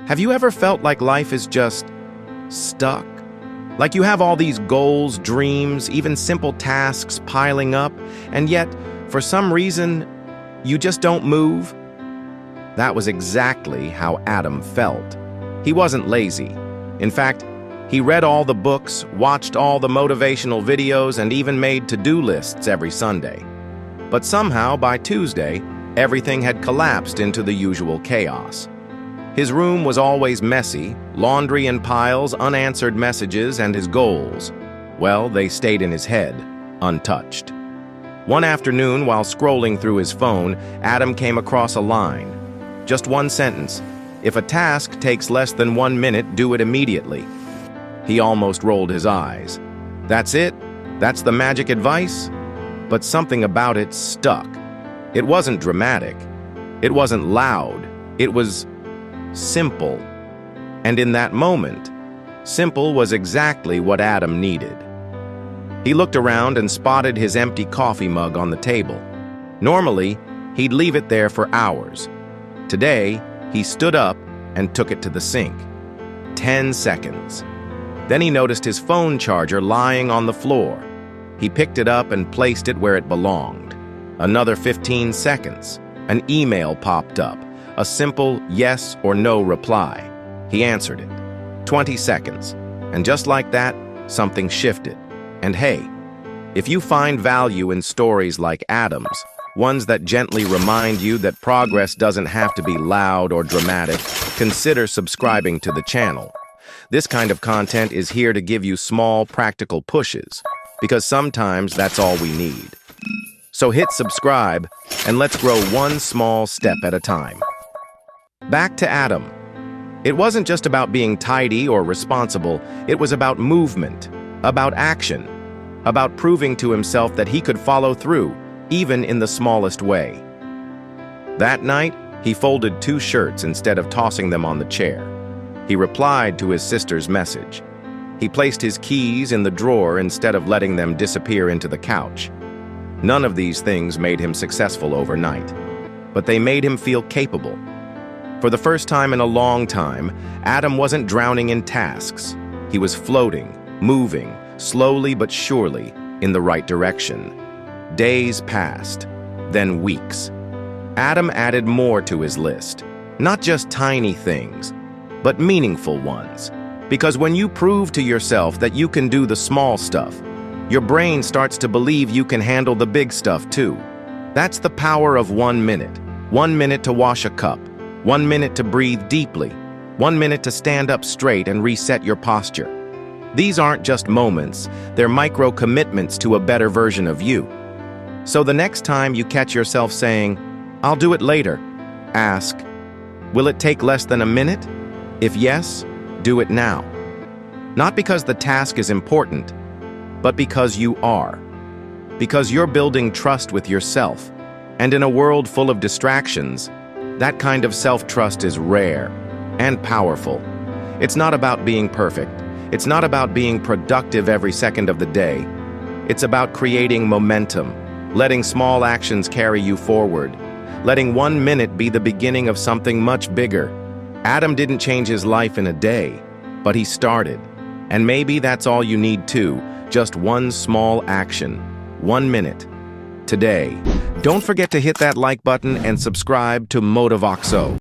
Have you ever felt like life is just stuck? Like you have all these goals, dreams, even simple tasks piling up, and yet, for some reason, you just don't move? That was exactly how Adam felt. He wasn't lazy. In fact, he read all the books, watched all the motivational videos, and even made to-do lists every Sunday. But somehow, by Tuesday, everything had collapsed into the usual chaos. His room was always messy, laundry in piles, unanswered messages, and his goals, well, they stayed in his head, untouched. One afternoon, while scrolling through his phone, Adam came across a line. Just one sentence. If a task takes less than 1 minute, do it immediately. He almost rolled his eyes. That's it? That's the magic advice? But something about it stuck. It wasn't dramatic. It wasn't loud. It was simple. And in that moment, simple was exactly what Adam needed. He looked around and spotted his empty coffee mug on the table. Normally, he'd leave it there for hours. Today, he stood up and took it to the sink. 10 seconds. Then he noticed his phone charger lying on the floor. He picked it up and placed it where it belonged. Another 15 seconds. An email popped up. A simple yes or no reply. He answered it. 20 seconds. And just like that, something shifted. And hey, if you find value in stories like Adam's, ones that gently remind you that progress doesn't have to be loud or dramatic, consider subscribing to the channel. This kind of content is here to give you small, practical pushes, because sometimes that's all we need. So hit subscribe, and let's grow one small step at a time. Back to Adam. It wasn't just about being tidy or responsible, it was about movement, about action, about proving to himself that he could follow through, even in the smallest way. That night, he folded 2 shirts instead of tossing them on the chair. He replied to his sister's message. He placed his keys in the drawer instead of letting them disappear into the couch. None of these things made him successful overnight, but they made him feel capable. For the first time in a long time, Adam wasn't drowning in tasks. He was floating, moving, slowly but surely, in the right direction. Days passed, then weeks. Adam added more to his list. Not just tiny things, but meaningful ones. Because when you prove to yourself that you can do the small stuff, your brain starts to believe you can handle the big stuff too. That's the power of 1 minute. 1 minute to wash a cup. 1 minute to breathe deeply. 1 minute to stand up straight and reset your posture. These aren't just moments, they're micro commitments to a better version of you. So the next time you catch yourself saying, "I'll do it later," ask, will it take less than a minute? If yes, do it now. Not because the task is important, but because you are. Because you're building trust with yourself. And in a world full of distractions, that kind of self-trust is rare and powerful. It's not about being perfect. It's not about being productive every second of the day. It's about creating momentum, letting small actions carry you forward, letting 1 minute be the beginning of something much bigger. Adam didn't change his life in a day, but he started. And maybe that's all you need too, just one small action, 1 minute, today. Don't forget to hit that like button and subscribe to Motivoxo.